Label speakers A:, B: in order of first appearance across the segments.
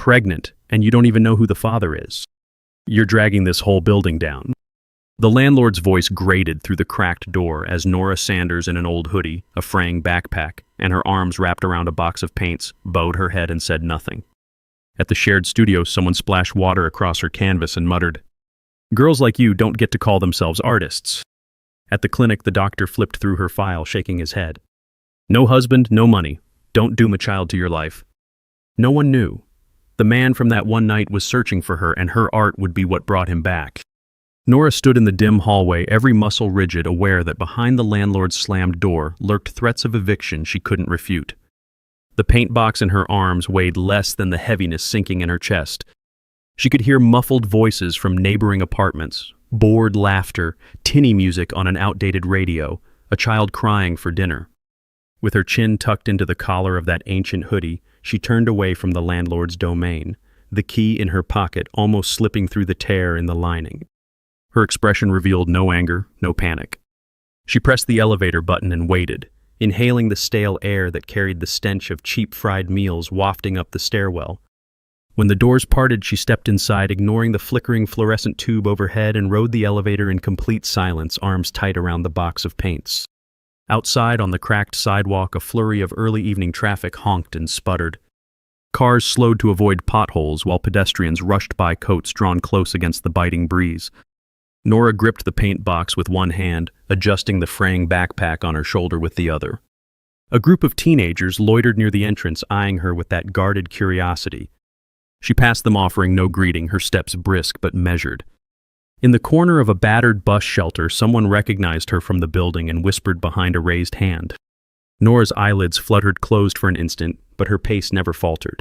A: pregnant, and you don't even know who the father is. You're dragging this whole building down." The landlord's voice grated through the cracked door as Nora Sanders, in an old hoodie, a fraying backpack, and her arms wrapped around a box of paints, bowed her head and said nothing. At the shared studio, someone splashed water across her canvas and muttered, "Girls like you don't get to call themselves artists." At the clinic, the doctor flipped through her file, shaking his head. "No husband, no money. Don't doom a child to your life." No one knew. The man from that one night was searching for her, and her art would be what brought him back. Nora stood in the dim hallway, every muscle rigid, aware that behind the landlord's slammed door lurked threats of eviction she couldn't refute. The paint box in her arms weighed less than the heaviness sinking in her chest. She could hear muffled voices from neighboring apartments, bored laughter, tinny music on an outdated radio, a child crying for dinner. With her chin tucked into the collar of that ancient hoodie, she turned away from the landlord's domain, the key in her pocket almost slipping through the tear in the lining. Her expression revealed no anger, no panic. She pressed the elevator button and waited, inhaling the stale air that carried the stench of cheap fried meals wafting up the stairwell. When the doors parted, she stepped inside, ignoring the flickering fluorescent tube overhead, and rode the elevator in complete silence, arms tight around the box of paints. Outside, on the cracked sidewalk, a flurry of early evening traffic honked and sputtered. Cars slowed to avoid potholes while pedestrians rushed by, coats drawn close against the biting breeze. Nora gripped the paint box with one hand, adjusting the fraying backpack on her shoulder with the other. A group of teenagers loitered near the entrance, eyeing her with that guarded curiosity. She passed them, offering no greeting, her steps brisk but measured. In the corner of a battered bus shelter, someone recognized her from the building and whispered behind a raised hand. Nora's eyelids fluttered closed for an instant, but her pace never faltered.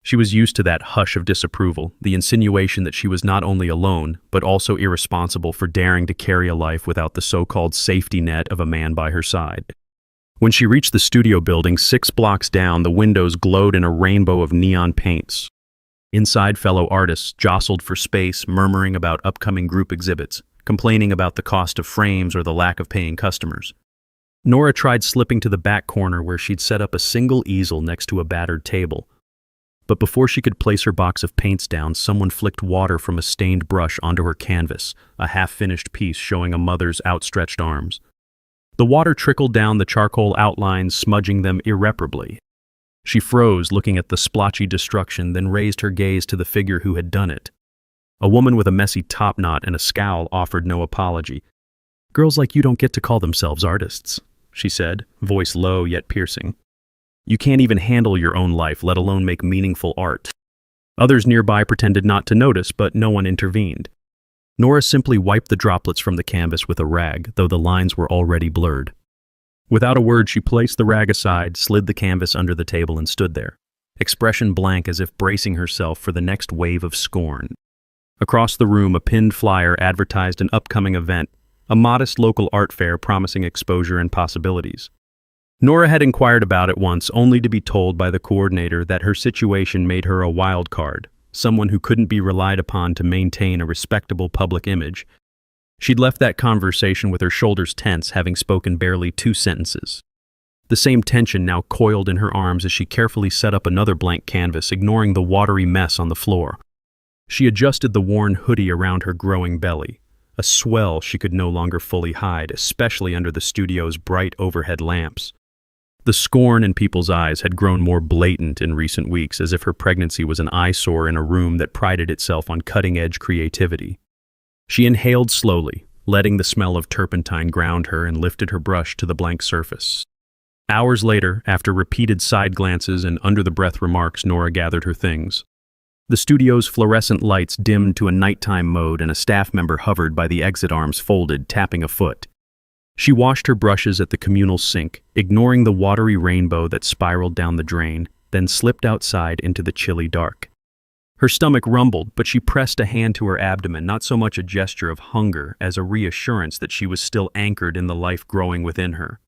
A: She was used to that hush of disapproval, the insinuation that she was not only alone, but also irresponsible for daring to carry a life without the so-called safety net of a man by her side. When she reached the studio building 6 blocks down, the windows glowed in a rainbow of neon paints. Inside, fellow artists jostled for space, murmuring about upcoming group exhibits, complaining about the cost of frames or the lack of paying customers. Nora tried slipping to the back corner where she'd set up a single easel next to a battered table. But before she could place her box of paints down, someone flicked water from a stained brush onto her canvas, a half-finished piece showing a mother's outstretched arms. The water trickled down the charcoal outlines, smudging them irreparably. She froze, looking at the splotchy destruction, then raised her gaze to the figure who had done it. A woman with a messy topknot and a scowl offered no apology. "Girls like you don't get to call themselves artists," she said, voice low yet piercing. "You can't even handle your own life, let alone make meaningful art." Others nearby pretended not to notice, but no one intervened. Nora simply wiped the droplets from the canvas with a rag, though the lines were already blurred. Without a word, she placed the rag aside, slid the canvas under the table, and stood there, expression blank as if bracing herself for the next wave of scorn. Across the room, a pinned flyer advertised an upcoming event, a modest local art fair promising exposure and possibilities. Nora had inquired about it once, only to be told by the coordinator that her situation made her a wild card, someone who couldn't be relied upon to maintain a respectable public image. She'd left that conversation with her shoulders tense, having spoken barely 2 sentences. The same tension now coiled in her arms as she carefully set up another blank canvas, ignoring the watery mess on the floor. She adjusted the worn hoodie around her growing belly, a swell she could no longer fully hide, especially under the studio's bright overhead lamps. The scorn in people's eyes had grown more blatant in recent weeks, as if her pregnancy was an eyesore in a room that prided itself on cutting-edge creativity. She inhaled slowly, letting the smell of turpentine ground her, and lifted her brush to the blank surface. Hours later, after repeated side glances and under-the-breath remarks, Nora gathered her things. The studio's fluorescent lights dimmed to a nighttime mode, and a staff member hovered by the exit arms folded, tapping a foot. She washed her brushes at the communal sink, ignoring the watery rainbow that spiraled down the drain, then slipped outside into the chilly dark. Her stomach rumbled, but she pressed a hand to her abdomen, not so much a gesture of hunger as a reassurance that she was still anchored in the life growing within her.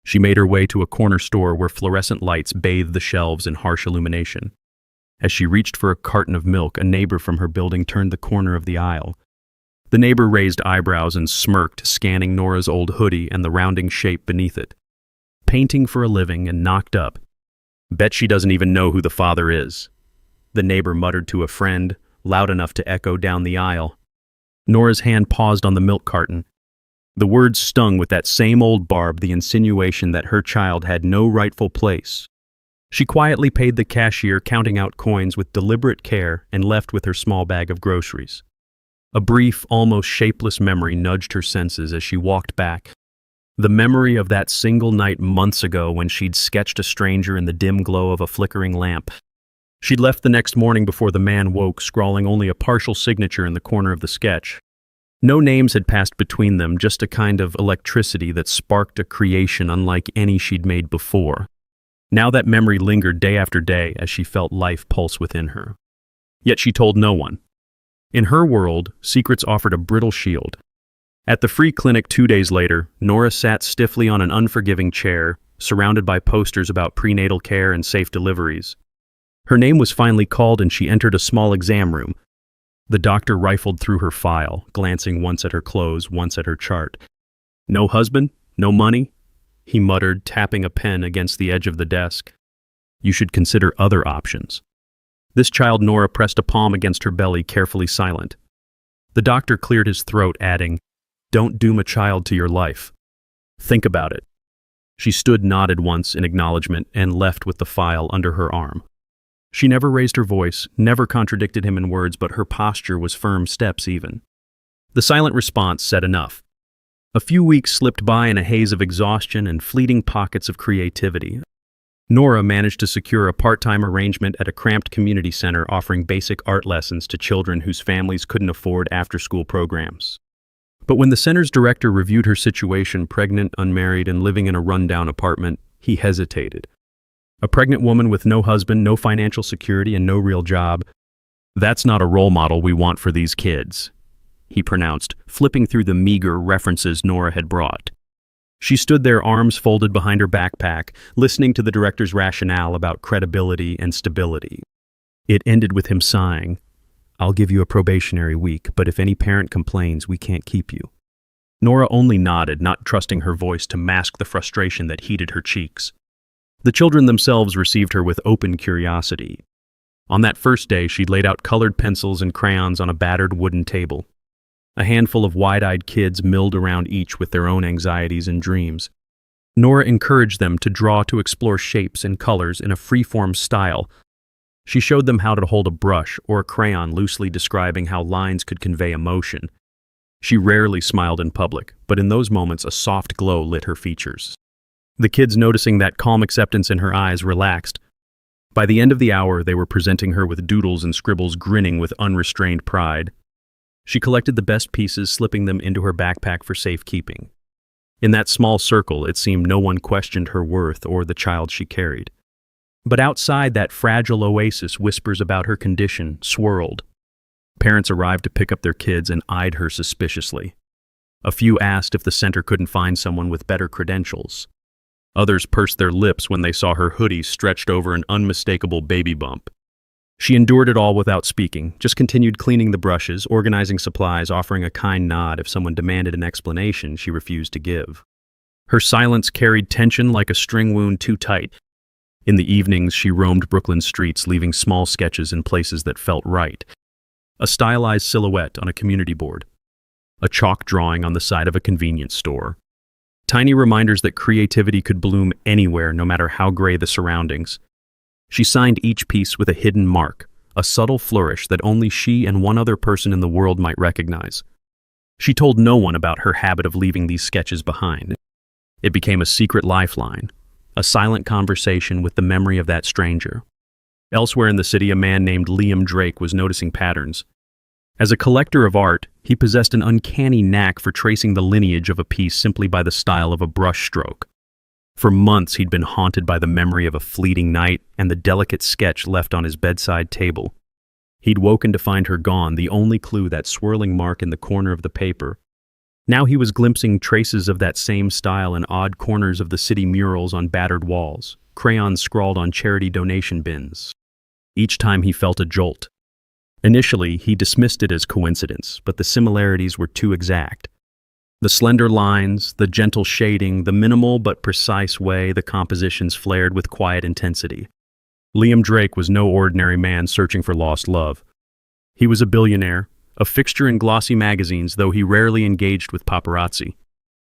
A: She made her way to a corner store where fluorescent lights bathed the shelves in harsh illumination. As she reached for a carton of milk, a neighbor from her building turned the corner of the aisle. The neighbor raised eyebrows and smirked, scanning Nora's old hoodie and the rounding shape beneath it. "Painting for a living and knocked up. Bet she doesn't even know who the father is." the neighbor muttered to a friend, loud enough to echo down the aisle. Nora's hand paused on the milk carton. The words stung with that same old barb, the insinuation that her child had no rightful place. She quietly paid the cashier, counting out coins with deliberate care, and left with her small bag of groceries. A brief, almost shapeless memory nudged her senses as she walked back. The memory of that single night months ago when she'd sketched a stranger in the dim glow of a flickering lamp. She'd left the next morning before the man woke, scrawling only a partial signature in the corner of the sketch. No names had passed between them, just a kind of electricity that sparked a creation unlike any she'd made before. Now that memory lingered day after day as she felt life pulse within her. Yet she told no one. In her world, secrets offered a brittle shield. At the free clinic 2 days later, Nora sat stiffly on an unforgiving chair, surrounded by posters about prenatal care and safe deliveries. Her name was finally called and she entered a small exam room. The doctor rifled through her file, glancing once at her clothes, once at her chart. "No husband? No money?" he muttered, tapping a pen against the edge of the desk. "You should consider other options." This child Nora pressed a palm against her belly, carefully silent. The doctor cleared his throat, adding, "Don't doom a child to your life. Think about it." She stood, nodded once in acknowledgement, and left with the file under her arm. She never raised her voice, never contradicted him in words, but her posture was firm steps even. The silent response said enough. A few weeks slipped by in a haze of exhaustion and fleeting pockets of creativity. Nora managed to secure a part-time arrangement at a cramped community center offering basic art lessons to children whose families couldn't afford after-school programs. But when the center's director reviewed her situation, pregnant, unmarried, and living in a rundown apartment, he hesitated. A pregnant woman with no husband, no financial security, and no real job. "That's not a role model we want for these kids," he pronounced, flipping through the meager references Nora had brought. She stood there, arms folded behind her backpack, listening to the director's rationale about credibility and stability. It ended with him sighing. "I'll give you a probationary week, but if any parent complains, we can't keep you." Nora only nodded, not trusting her voice to mask the frustration that heated her cheeks. The children themselves received her with open curiosity. On that first day, she'd laid out colored pencils and crayons on a battered wooden table. A handful of wide-eyed kids milled around each with their own anxieties and dreams. Nora encouraged them to draw, to explore shapes and colors in a free-form style. She showed them how to hold a brush or a crayon, loosely describing how lines could convey emotion. She rarely smiled in public, but in those moments a soft glow lit her features. The kids, noticing that calm acceptance in her eyes, relaxed. By the end of the hour, they were presenting her with doodles and scribbles, grinning with unrestrained pride. She collected the best pieces, slipping them into her backpack for safekeeping. In that small circle, it seemed no one questioned her worth or the child she carried. But outside that fragile oasis, whispers about her condition swirled. Parents arrived to pick up their kids and eyed her suspiciously. A few asked if the center couldn't find someone with better credentials. Others pursed their lips when they saw her hoodie stretched over an unmistakable baby bump. She endured it all without speaking, just continued cleaning the brushes, organizing supplies, offering a kind nod if someone demanded an explanation she refused to give. Her silence carried tension like a string wound too tight. In the evenings, she roamed Brooklyn streets, leaving small sketches in places that felt right. A stylized silhouette on a community board. A chalk drawing on the side of a convenience store. Tiny reminders that creativity could bloom anywhere, no matter how gray the surroundings. She signed each piece with a hidden mark, a subtle flourish that only she and one other person in the world might recognize. She told no one about her habit of leaving these sketches behind. It became a secret lifeline, a silent conversation with the memory of that stranger. Elsewhere in the city, a man named Liam Drake was noticing patterns. As a collector of art, he possessed an uncanny knack for tracing the lineage of a piece simply by the style of a brush stroke. For months, he'd been haunted by the memory of a fleeting night and the delicate sketch left on his bedside table. He'd woken to find her gone, the only clue that swirling mark in the corner of the paper. Now he was glimpsing traces of that same style in odd corners of the city murals on battered walls, crayons scrawled on charity donation bins. Each time he felt a jolt. Initially, he dismissed it as coincidence, but the similarities were too exact. The slender lines, the gentle shading, the minimal but precise way the compositions flared with quiet intensity. Liam Drake was no ordinary man searching for lost love. He was a billionaire, a fixture in glossy magazines, though he rarely engaged with paparazzi.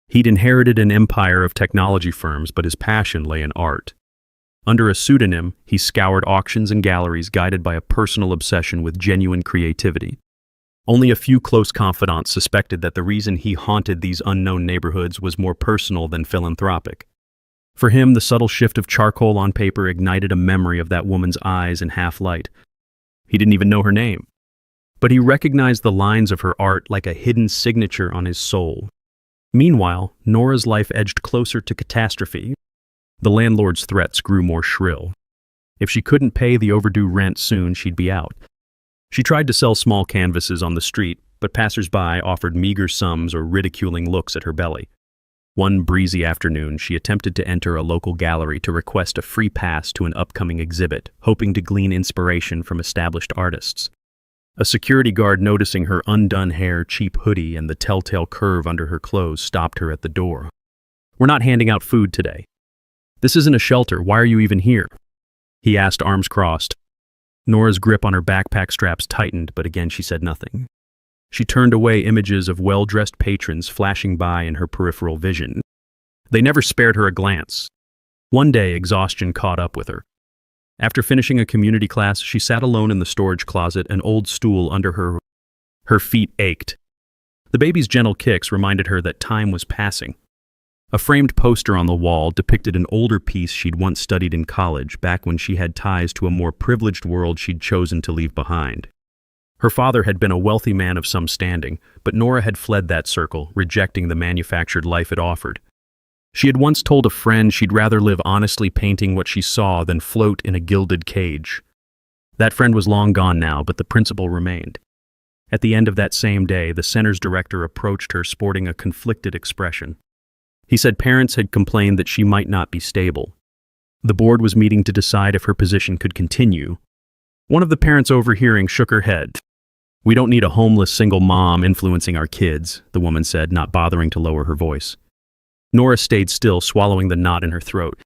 A: He'd inherited an empire of technology firms, but his passion lay in art. Under a pseudonym, he scoured auctions and galleries, guided by a personal obsession with genuine creativity. Only a few close confidants suspected that the reason he haunted these unknown neighborhoods was more personal than philanthropic. For him, the subtle shift of charcoal on paper ignited a memory of that woman's eyes in half-light. He didn't even know her name, but he recognized the lines of her art like a hidden signature on his soul. Meanwhile, Nora's life edged closer to catastrophe. The landlord's threats grew more shrill. If she couldn't pay the overdue rent soon, she'd be out. She tried to sell small canvases on the street, but passers-by offered meager sums or ridiculing looks at her belly. One breezy afternoon, she attempted to enter a local gallery to request a free pass to an upcoming exhibit, hoping to glean inspiration from established artists. A security guard, noticing her undone hair, cheap hoodie, and the telltale curve under her clothes, stopped her at the door. "We're not handing out food today." "This isn't a shelter. Why are you even here?" he asked, arms crossed. Nora's grip on her backpack straps tightened, but again she said nothing. She turned away, images of well-dressed patrons flashing by in her peripheral vision. They never spared her a glance. One day, exhaustion caught up with her. After finishing a community class, she sat alone in the storage closet, an old stool under her. Her feet ached. The baby's gentle kicks reminded her that time was passing. A framed poster on the wall depicted an older piece she'd once studied in college, back when she had ties to a more privileged world she'd chosen to leave behind. Her father had been a wealthy man of some standing, but Nora had fled that circle, rejecting the manufactured life it offered. She had once told a friend she'd rather live honestly painting what she saw than float in a gilded cage. That friend was long gone now, but the principle remained. At the end of that same day, the center's director approached her, sporting a conflicted expression. He said parents had complained that she might not be stable. The board was meeting to decide if her position could continue. One of the parents, overhearing, shook her head. "We don't need a homeless single mom influencing our kids," the woman said, not bothering to lower her voice. Nora stayed still, swallowing the knot in her throat.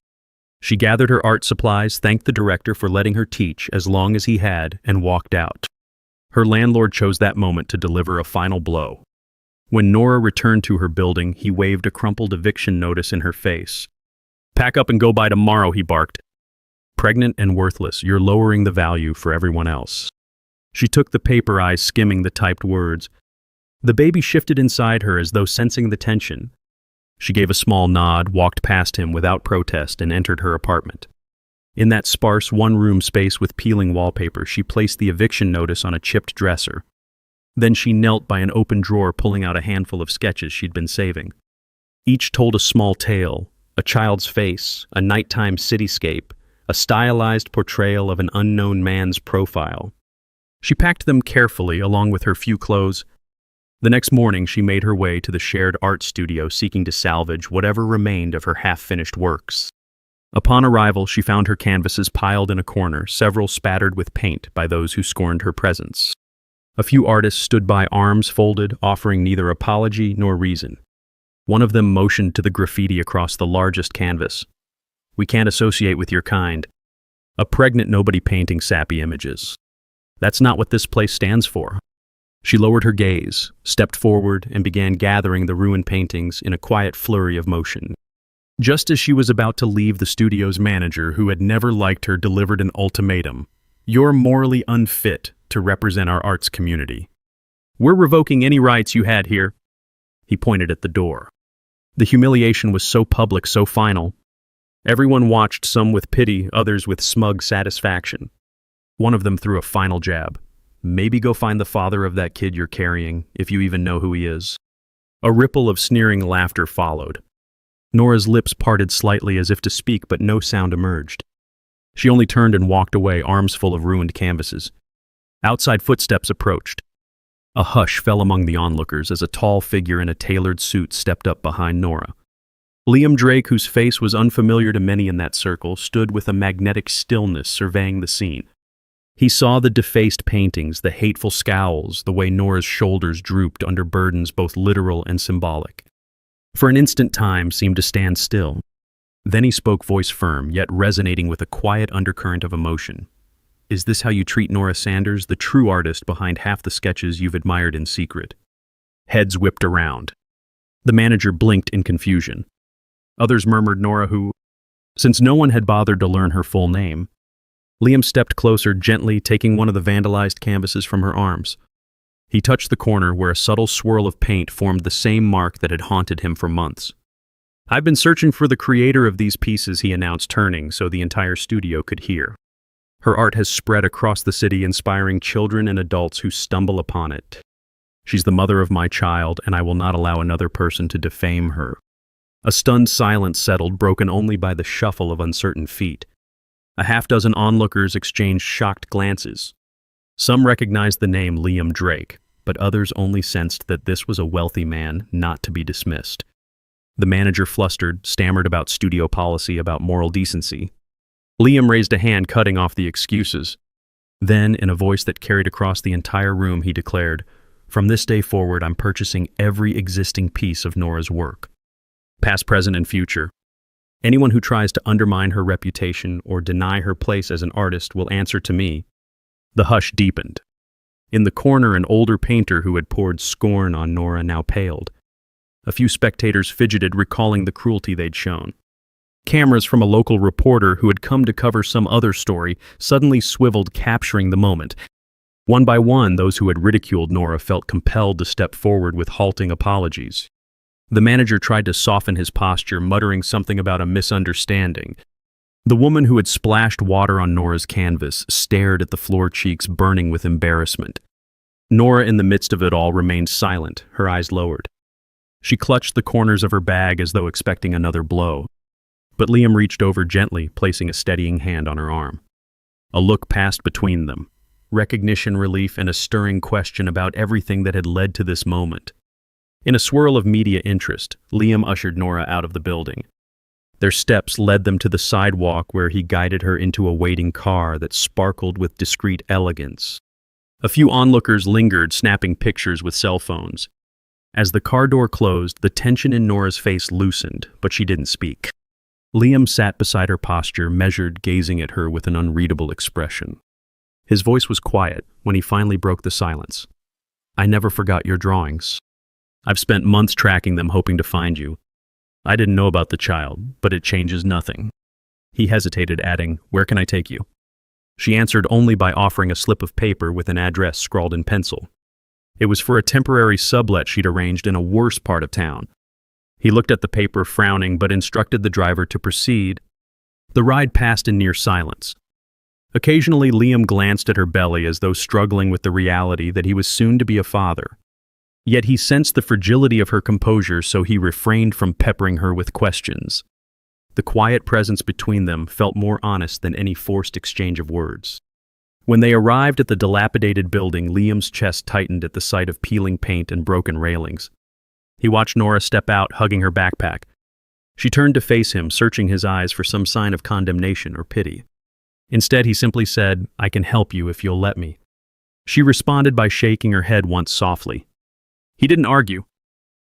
A: She gathered her art supplies, thanked the director for letting her teach as long as he had, and walked out. Her landlord chose that moment to deliver a final blow. When Nora returned to her building, he waved a crumpled eviction notice in her face. "Pack up and go by tomorrow," he barked. "Pregnant and worthless, you're lowering the value for everyone else." She took the paper, eyes skimming the typed words. The baby shifted inside her as though sensing the tension. She gave a small nod, walked past him without protest, and entered her apartment. In that sparse one-room space with peeling wallpaper, she placed the eviction notice on a chipped dresser. Then she knelt by an open drawer, pulling out a handful of sketches she'd been saving. Each told a small tale: a child's face, a nighttime cityscape, a stylized portrayal of an unknown man's profile. She packed them carefully, along with her few clothes. The next morning, she made her way to the shared art studio, seeking to salvage whatever remained of her half-finished works. Upon arrival, she found her canvases piled in a corner, several spattered with paint by those who scorned her presence. A few artists stood by, arms folded, offering neither apology nor reason. One of them motioned to the graffiti across the largest canvas. "We can't associate with your kind. A pregnant nobody painting sappy images. That's not what this place stands for." She lowered her gaze, stepped forward, and began gathering the ruined paintings in a quiet flurry of motion. Just as she was about to leave, the studio's manager, who had never liked her, delivered an ultimatum. "You're morally unfit to represent our arts community. We're revoking any rights you had here." He pointed at the door. The humiliation was so public, so final. Everyone watched, some with pity, others with smug satisfaction. One of them threw a final jab. "Maybe go find the father of that kid you're carrying, if you even know who he is." A ripple of sneering laughter followed. Nora's lips parted slightly as if to speak, but no sound emerged. She only turned and walked away, arms full of ruined canvases. Outside footsteps approached. A hush fell among the onlookers as a tall figure in a tailored suit stepped up behind Nora. Liam Drake, whose face was unfamiliar to many in that circle, stood with a magnetic stillness, surveying the scene. He saw the defaced paintings, the hateful scowls, the way Nora's shoulders drooped under burdens both literal and symbolic. For an instant, time seemed to stand still. Then he spoke, voice firm, yet resonating with a quiet undercurrent of emotion. Is this how you treat Nora Sanders, the true artist behind half the sketches you've admired in secret? Heads whipped around. The manager blinked in confusion. Others murmured Nora who. Since no one had bothered to learn her full name, Liam stepped closer, gently taking one of the vandalized canvases from her arms. He touched the corner where a subtle swirl of paint formed the same mark that had haunted him for months. I've been searching for the creator of these pieces, he announced, turning so the entire studio could hear. Her art has spread across the city, inspiring children and adults who stumble upon it. She's the mother of my child, and I will not allow another person to defame her. A stunned silence settled, broken only by the shuffle of uncertain feet. A half-dozen onlookers exchanged shocked glances. Some recognized the name Liam Drake, but others only sensed that this was a wealthy man not to be dismissed. The manager flustered, stammered about studio policy, about moral decency. Liam raised a hand, cutting off the excuses. Then, in a voice that carried across the entire room, he declared, "From this day forward, I'm purchasing every existing piece of Nora's work. Past, present, and future. Anyone who tries to undermine her reputation or deny her place as an artist will answer to me." The hush deepened. In the corner, an older painter who had poured scorn on Nora now paled. A few spectators fidgeted, recalling the cruelty they'd shown. Cameras from a local reporter who had come to cover some other story suddenly swiveled, capturing the moment. One by one, those who had ridiculed Nora felt compelled to step forward with halting apologies. The manager tried to soften his posture, muttering something about a misunderstanding. The woman who had splashed water on Nora's canvas stared at the floor, cheeks burning with embarrassment. Nora, in the midst of it all, remained silent, her eyes lowered. She clutched the corners of her bag as though expecting another blow. But Liam reached over gently, placing a steadying hand on her arm. A look passed between them, recognition, relief, and a stirring question about everything that had led to this moment. In a swirl of media interest, Liam ushered Nora out of the building. Their steps led them to the sidewalk where he guided her into a waiting car that sparkled with discreet elegance. A few onlookers lingered, snapping pictures with cell phones. As the car door closed, the tension in Nora's face loosened, but she didn't speak. Liam sat beside her posture, measured, gazing at her with an unreadable expression. His voice was quiet when he finally broke the silence. "I never forgot your drawings. I've spent months tracking them, hoping to find you. I didn't know about the child, but it changes nothing." He hesitated, adding, "Where can I take you?" She answered only by offering a slip of paper with an address scrawled in pencil. It was for a temporary sublet she'd arranged in a worse part of town. He looked at the paper, frowning, but instructed the driver to proceed. The ride passed in near silence. Occasionally, Liam glanced at her belly as though struggling with the reality that he was soon to be a father. Yet he sensed the fragility of her composure, so he refrained from peppering her with questions. The quiet presence between them felt more honest than any forced exchange of words. When they arrived at the dilapidated building, Liam's chest tightened at the sight of peeling paint and broken railings. He watched Nora step out, hugging her backpack. She turned to face him, searching his eyes for some sign of condemnation or pity. Instead, he simply said, "I can help you if you'll let me." She responded by shaking her head once softly. He didn't argue.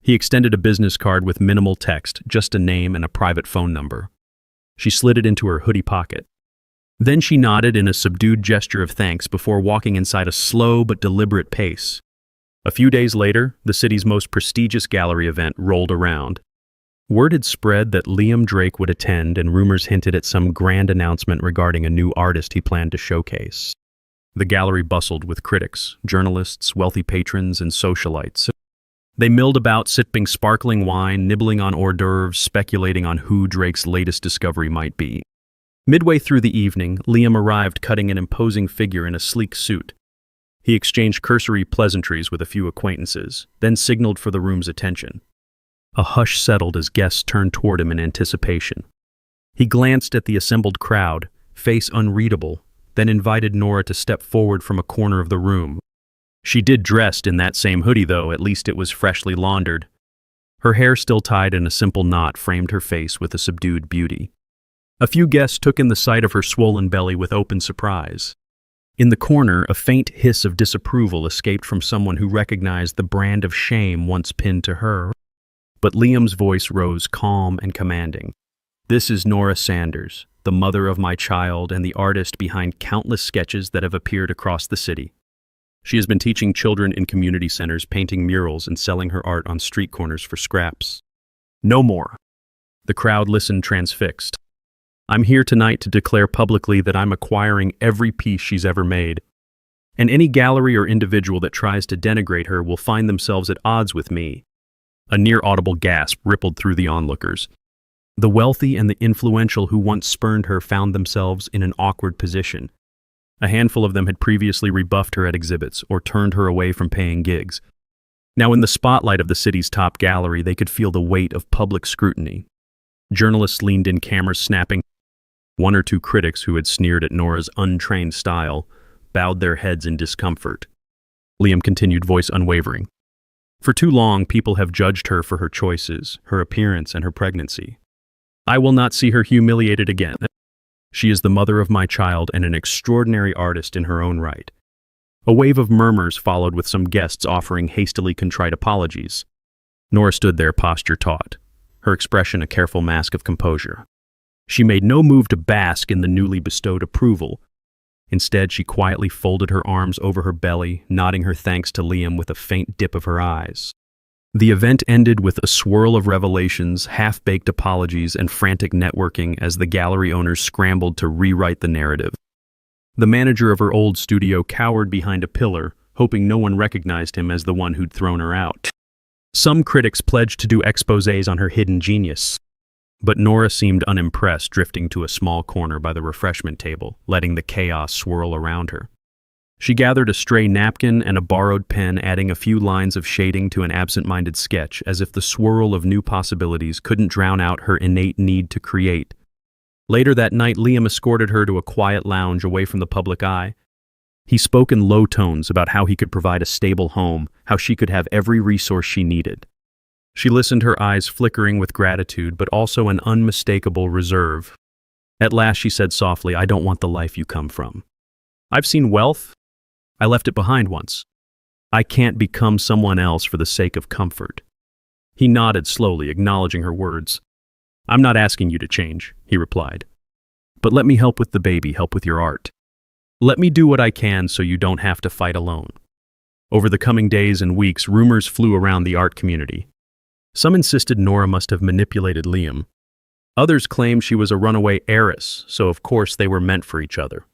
A: He extended a business card with minimal text, just a name and a private phone number. She slid it into her hoodie pocket. Then she nodded in a subdued gesture of thanks before walking inside a slow but deliberate pace. A few days later, the city's most prestigious gallery event rolled around. Word had spread that Liam Drake would attend, and rumors hinted at some grand announcement regarding a new artist he planned to showcase. The gallery bustled with critics, journalists, wealthy patrons, and socialites. They milled about, sipping sparkling wine, nibbling on hors d'oeuvres, speculating on who Drake's latest discovery might be. Midway through the evening, Liam arrived, cutting an imposing figure in a sleek suit. He exchanged cursory pleasantries with a few acquaintances, then signaled for the room's attention. A hush settled as guests turned toward him in anticipation. He glanced at the assembled crowd, face unreadable, then invited Nora to step forward from a corner of the room. She did dressed in that same hoodie, though, at least it was freshly laundered. Her hair, still tied in a simple knot, framed her face with a subdued beauty. A few guests took in the sight of her swollen belly with open surprise. In the corner, a faint hiss of disapproval escaped from someone who recognized the brand of shame once pinned to her. But Liam's voice rose calm and commanding. This is Nora Sanders, the mother of my child and the artist behind countless sketches that have appeared across the city. She has been teaching children in community centers, painting murals, and selling her art on street corners for scraps. No more. The crowd listened transfixed. I'm here tonight to declare publicly that I'm acquiring every piece she's ever made. And any gallery or individual that tries to denigrate her will find themselves at odds with me. A near-audible gasp rippled through the onlookers. The wealthy and the influential who once spurned her found themselves in an awkward position. A handful of them had previously rebuffed her at exhibits or turned her away from paying gigs. Now in the spotlight of the city's top gallery, they could feel the weight of public scrutiny. Journalists leaned in, cameras snapping. One or two critics who had sneered at Nora's untrained style bowed their heads in discomfort. Liam continued, voice unwavering. For too long, people have judged her for her choices, her appearance, and her pregnancy. I will not see her humiliated again. She is the mother of my child and an extraordinary artist in her own right. A wave of murmurs followed, with some guests offering hastily contrite apologies. Nora stood there, posture taut, her expression a careful mask of composure. She made no move to bask in the newly bestowed approval. Instead, she quietly folded her arms over her belly, nodding her thanks to Liam with a faint dip of her eyes. The event ended with a swirl of revelations, half-baked apologies, and frantic networking as the gallery owners scrambled to rewrite the narrative. The manager of her old studio cowered behind a pillar, hoping no one recognized him as the one who'd thrown her out. Some critics pledged to do exposés on her hidden genius. But Nora seemed unimpressed, drifting to a small corner by the refreshment table, letting the chaos swirl around her. She gathered a stray napkin and a borrowed pen, adding a few lines of shading to an absent-minded sketch, as if the swirl of new possibilities couldn't drown out her innate need to create. Later that night, Liam escorted her to a quiet lounge away from the public eye. He spoke in low tones about how he could provide a stable home, how she could have every resource she needed. She listened, her eyes flickering with gratitude, but also an unmistakable reserve. At last she said softly, I don't want the life you come from. I've seen wealth. I left it behind once. I can't become someone else for the sake of comfort. He nodded slowly, acknowledging her words. I'm not asking you to change, he replied. But let me help with the baby, help with your art. Let me do what I can so you don't have to fight alone. Over the coming days and weeks, rumors flew around the art community. Some insisted Nora must have manipulated Liam. Others claimed she was a runaway heiress, so of course they were meant for each other.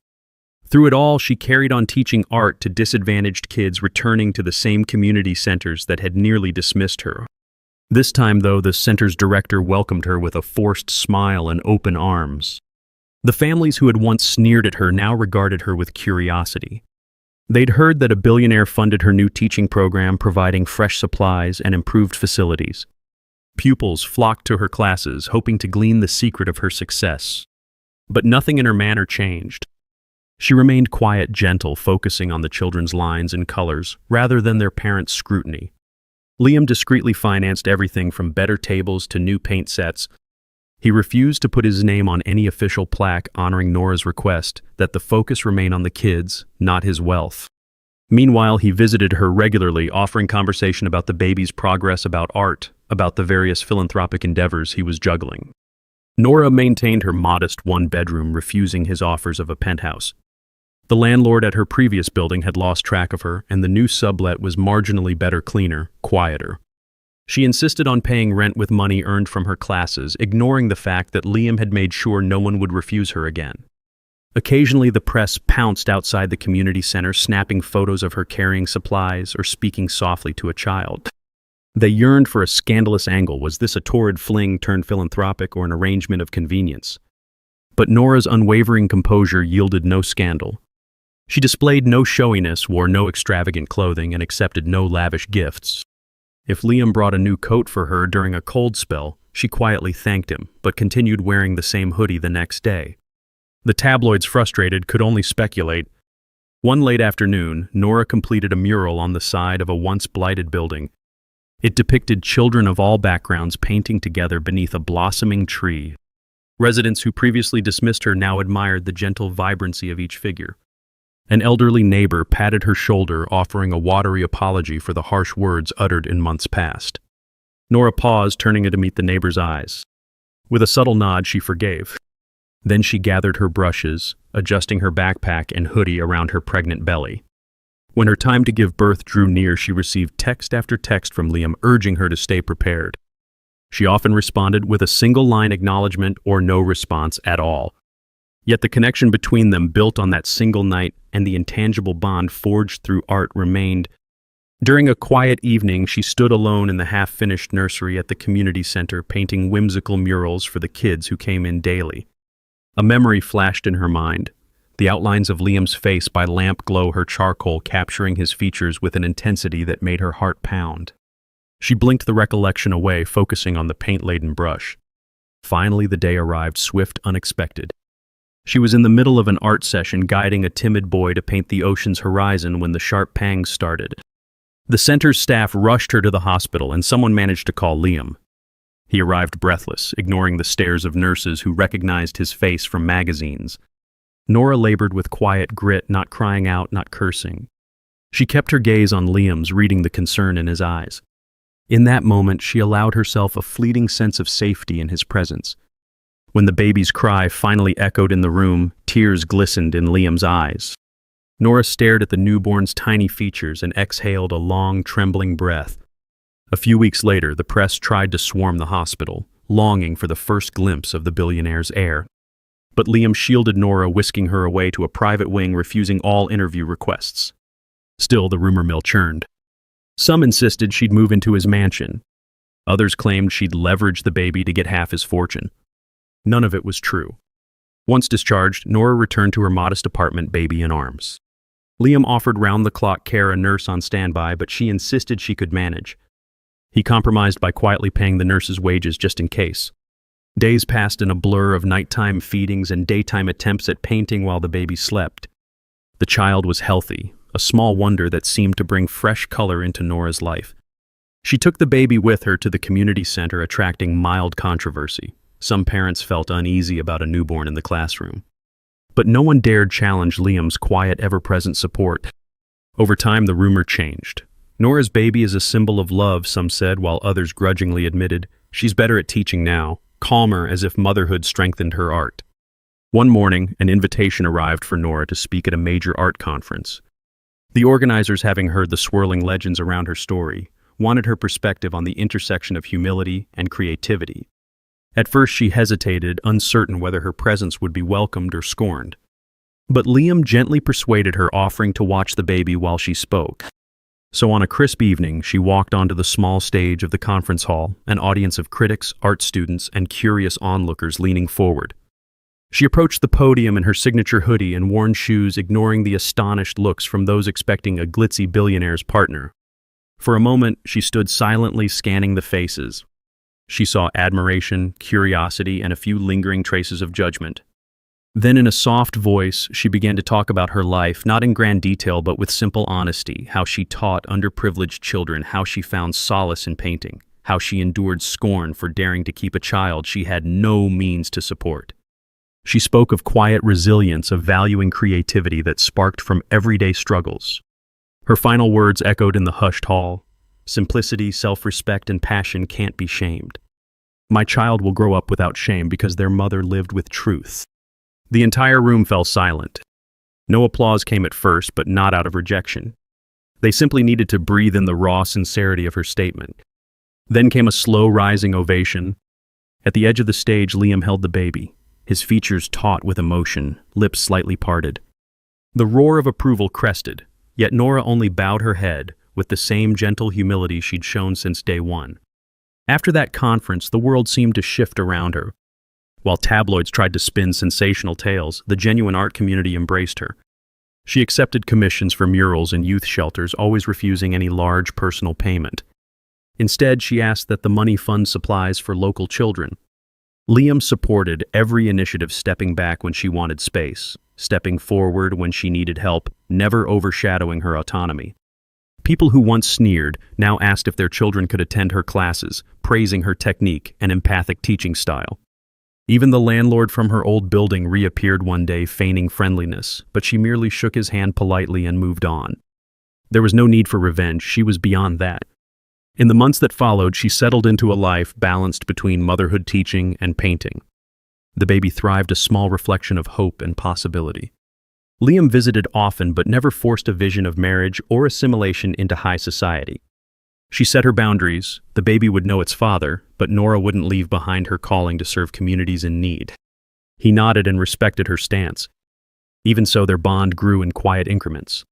A: Through it all, she carried on teaching art to disadvantaged kids returning to the same community centers that had nearly dismissed her. This time, though, the center's director welcomed her with a forced smile and open arms. The families who had once sneered at her now regarded her with curiosity. They'd heard that a billionaire funded her new teaching program, providing fresh supplies and improved facilities. Pupils flocked to her classes, hoping to glean the secret of her success. But nothing in her manner changed. She remained quiet, gentle, focusing on the children's lines and colors, rather than their parents' scrutiny. Liam discreetly financed everything from better tables to new paint sets. He refused to put his name on any official plaque, honoring Nora's request that the focus remain on the kids, not his wealth. Meanwhile, he visited her regularly, offering conversation about the baby's progress, about art, about the various philanthropic endeavors he was juggling. Nora maintained her modest one-bedroom, refusing his offers of a penthouse. The landlord at her previous building had lost track of her, and the new sublet was marginally better, cleaner, quieter. She insisted on paying rent with money earned from her classes, ignoring the fact that Liam had made sure no one would refuse her again. Occasionally, the press pounced outside the community center, snapping photos of her carrying supplies or speaking softly to a child. They yearned for a scandalous angle. Was this a torrid fling turned philanthropic, or an arrangement of convenience? But Nora's unwavering composure yielded no scandal. She displayed no showiness, wore no extravagant clothing, and accepted no lavish gifts. If Liam brought a new coat for her during a cold spell, she quietly thanked him, but continued wearing the same hoodie the next day. The tabloids, frustrated, could only speculate. One late afternoon, Nora completed a mural on the side of a once blighted building. It depicted children of all backgrounds painting together beneath a blossoming tree. Residents who previously dismissed her now admired the gentle vibrancy of each figure. An elderly neighbor patted her shoulder, offering a watery apology for the harsh words uttered in months past. Nora paused, turning to meet the neighbor's eyes. With a subtle nod, she forgave. Then she gathered her brushes, adjusting her backpack and hoodie around her pregnant belly. When her time to give birth drew near, she received text after text from Liam urging her to stay prepared. She often responded with a single-line acknowledgement or no response at all. Yet the connection between them, built on that single night and the intangible bond forged through art, remained. During a quiet evening, she stood alone in the half-finished nursery at the community center, painting whimsical murals for the kids who came in daily. A memory flashed in her mind, the outlines of Liam's face by lamp glow, her charcoal capturing his features with an intensity that made her heart pound. She blinked the recollection away, focusing on the paint-laden brush. Finally, the day arrived, swift, unexpected. She was in the middle of an art session, guiding a timid boy to paint the ocean's horizon when the sharp pangs started. The center's staff rushed her to the hospital, and someone managed to call Liam. He arrived breathless, ignoring the stares of nurses who recognized his face from magazines. Nora labored with quiet grit, not crying out, not cursing. She kept her gaze on Liam's, reading the concern in his eyes. In that moment, she allowed herself a fleeting sense of safety in his presence. When the baby's cry finally echoed in the room, tears glistened in Liam's eyes. Nora stared at the newborn's tiny features and exhaled a long, trembling breath. A few weeks later, the press tried to swarm the hospital, longing for the first glimpse of the billionaire's heir. But Liam shielded Nora, whisking her away to a private wing, refusing all interview requests. Still, the rumor mill churned. Some insisted she'd move into his mansion. Others claimed she'd leverage the baby to get half his fortune. None of it was true. Once discharged, Nora returned to her modest apartment, baby in arms. Liam offered round-the-clock care, a nurse on standby, but she insisted she could manage. He compromised by quietly paying the nurse's wages just in case. Days passed in a blur of nighttime feedings and daytime attempts at painting while the baby slept. The child was healthy, a small wonder that seemed to bring fresh color into Nora's life. She took the baby with her to the community center, attracting mild controversy. Some parents felt uneasy about a newborn in the classroom. But no one dared challenge Liam's quiet, ever-present support. Over time, the rumor changed. Nora's baby is a symbol of love, some said, while others grudgingly admitted, she's better at teaching now, calmer, as if motherhood strengthened her art. One morning, an invitation arrived for Nora to speak at a major art conference. The organizers, having heard the swirling legends around her story, wanted her perspective on the intersection of humility and creativity. At first, she hesitated, uncertain whether her presence would be welcomed or scorned. But Liam gently persuaded her, offering to watch the baby while she spoke. So on a crisp evening, she walked onto the small stage of the conference hall, an audience of critics, art students, and curious onlookers leaning forward. She approached the podium in her signature hoodie and worn shoes, ignoring the astonished looks from those expecting a glitzy billionaire's partner. For a moment, she stood silently scanning the faces. She saw admiration, curiosity, and a few lingering traces of judgment. Then in a soft voice, she began to talk about her life, not in grand detail but with simple honesty, how she taught underprivileged children, how she found solace in painting, how she endured scorn for daring to keep a child she had no means to support. She spoke of quiet resilience, of valuing creativity that sparked from everyday struggles. Her final words echoed in the hushed hall. Simplicity, self-respect, and passion can't be shamed. My child will grow up without shame because their mother lived with truth. The entire room fell silent. No applause came at first, but not out of rejection. They simply needed to breathe in the raw sincerity of her statement. Then came a slow rising ovation. At the edge of the stage, Liam held the baby, his features taut with emotion, lips slightly parted. The roar of approval crested, yet Nora only bowed her head with the same gentle humility she'd shown since day one. After that conference, the world seemed to shift around her. While tabloids tried to spin sensational tales, the genuine art community embraced her. She accepted commissions for murals in youth shelters, always refusing any large personal payment. Instead, she asked that the money fund supplies for local children. Liam supported every initiative, stepping back when she wanted space, stepping forward when she needed help, never overshadowing her autonomy. People who once sneered now asked if their children could attend her classes, praising her technique and empathic teaching style. Even the landlord from her old building reappeared one day, feigning friendliness, but she merely shook his hand politely and moved on. There was no need for revenge, she was beyond that. In the months that followed, she settled into a life balanced between motherhood teaching and painting. The baby thrived, a small reflection of hope and possibility. Liam visited often but never forced a vision of marriage or assimilation into high society. She set her boundaries. The baby would know its father, but Nora wouldn't leave behind her calling to serve communities in need. He nodded and respected her stance. Even so, their bond grew in quiet increments.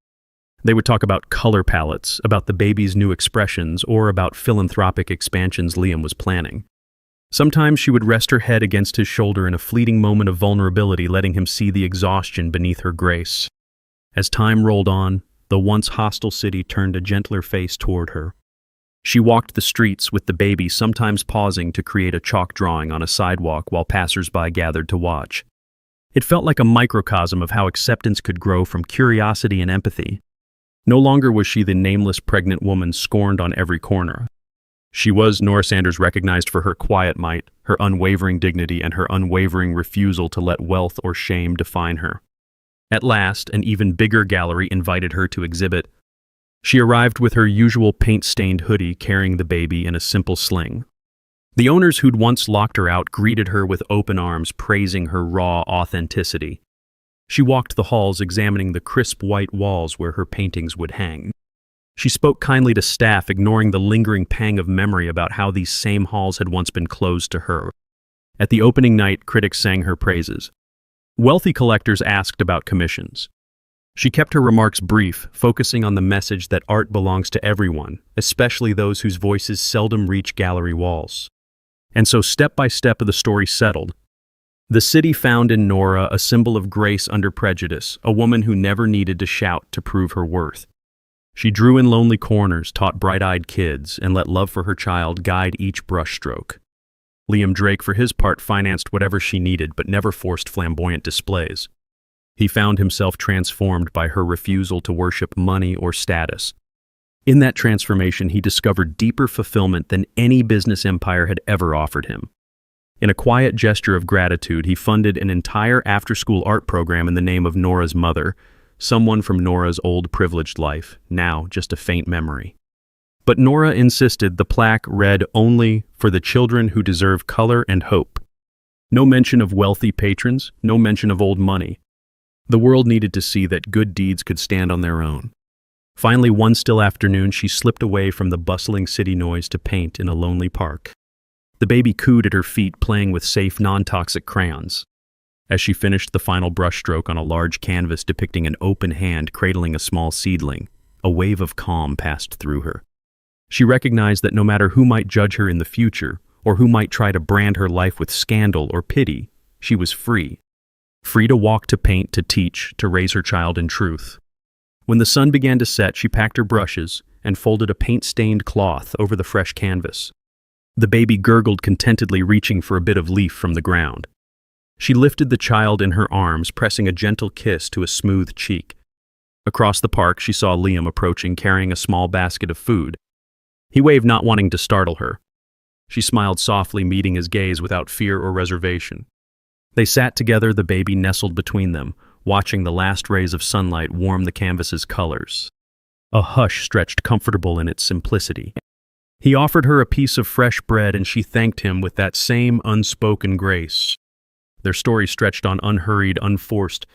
A: They would talk about color palettes, about the baby's new expressions, or about philanthropic expansions Liam was planning. Sometimes she would rest her head against his shoulder in a fleeting moment of vulnerability, letting him see the exhaustion beneath her grace. As time rolled on, the once hostile city turned a gentler face toward her. She walked the streets with the baby, sometimes pausing to create a chalk drawing on a sidewalk while passers-by gathered to watch. It felt like a microcosm of how acceptance could grow from curiosity and empathy. No longer was she the nameless pregnant woman scorned on every corner. She was, Nora Sanders recognized for her quiet might, her unwavering dignity, and her unwavering refusal to let wealth or shame define her. At last, an even bigger gallery invited her to exhibit. She arrived with her usual paint-stained hoodie, carrying the baby in a simple sling. The owners who'd once locked her out greeted her with open arms, praising her raw authenticity. She walked the halls, examining the crisp white walls where her paintings would hang. She spoke kindly to staff, ignoring the lingering pang of memory about how these same halls had once been closed to her. At the opening night, critics sang her praises. Wealthy collectors asked about commissions. She kept her remarks brief, focusing on the message that art belongs to everyone, especially those whose voices seldom reach gallery walls. And so step by step the story settled. The city found in Nora a symbol of grace under prejudice, a woman who never needed to shout to prove her worth. She drew in lonely corners, taught bright-eyed kids, and let love for her child guide each brushstroke. Liam Drake, for his part, financed whatever she needed but never forced flamboyant displays. He found himself transformed by her refusal to worship money or status. In that transformation, he discovered deeper fulfillment than any business empire had ever offered him. In a quiet gesture of gratitude, he funded an entire after-school art program in the name of Nora's mother, someone from Nora's old privileged life, now just a faint memory. But Nora insisted the plaque read only for the children who deserve color and hope. No mention of wealthy patrons, no mention of old money. The world needed to see that good deeds could stand on their own. Finally, one still afternoon, she slipped away from the bustling city noise to paint in a lonely park. The baby cooed at her feet, playing with safe, non-toxic crayons. As she finished the final brushstroke on a large canvas depicting an open hand cradling a small seedling, a wave of calm passed through her. She recognized that no matter who might judge her in the future, or who might try to brand her life with scandal or pity, she was free. Free to walk, to paint, to teach, to raise her child in truth. When the sun began to set, she packed her brushes and folded a paint-stained cloth over the fresh canvas. The baby gurgled contentedly, reaching for a bit of leaf from the ground. She lifted the child in her arms, pressing a gentle kiss to a smooth cheek. Across the park, she saw Liam approaching, carrying a small basket of food. He waved, not wanting to startle her. She smiled softly, meeting his gaze without fear or reservation. They sat together, the baby nestled between them, watching the last rays of sunlight warm the canvas's colors. A hush stretched comfortable in its simplicity. He offered her a piece of fresh bread, and she thanked him with that same unspoken grace. Their story stretched on, unhurried, unforced.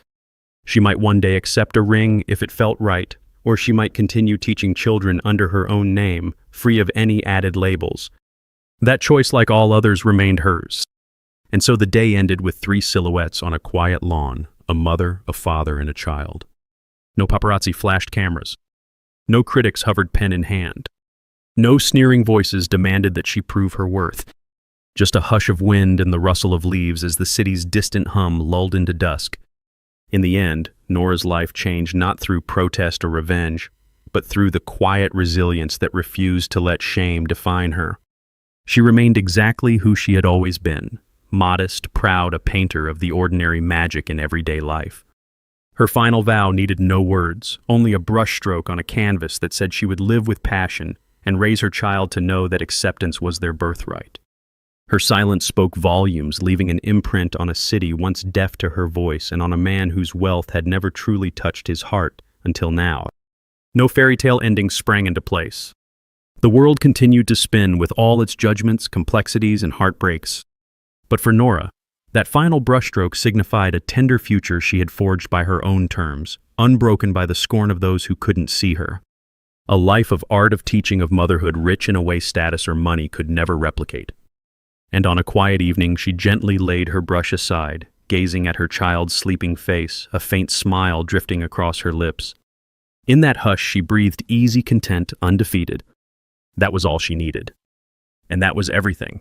A: She might one day accept a ring if it felt right, or she might continue teaching children under her own name, free of any added labels. That choice, like all others, remained hers. And so the day ended with 3 silhouettes on a quiet lawn, a mother, a father, and a child. No paparazzi flashed cameras. No critics hovered pen in hand. No sneering voices demanded that she prove her worth. Just a hush of wind and the rustle of leaves as the city's distant hum lulled into dusk. In the end, Nora's life changed not through protest or revenge, but through the quiet resilience that refused to let shame define her. She remained exactly who she had always been, modest, proud, a painter of the ordinary magic in everyday life. Her final vow needed no words, only a brushstroke on a canvas that said she would live with passion and raise her child to know that acceptance was their birthright. Her silence spoke volumes, leaving an imprint on a city once deaf to her voice and on a man whose wealth had never truly touched his heart until now. No fairy tale ending sprang into place. The world continued to spin with all its judgments, complexities, and heartbreaks. But for Nora, that final brushstroke signified a tender future she had forged by her own terms, unbroken by the scorn of those who couldn't see her. A life of art of teaching of motherhood rich in a way status or money could never replicate. And on a quiet evening, she gently laid her brush aside, gazing at her child's sleeping face, a faint smile drifting across her lips. In that hush, she breathed easy content, undefeated. That was all she needed. And that was everything.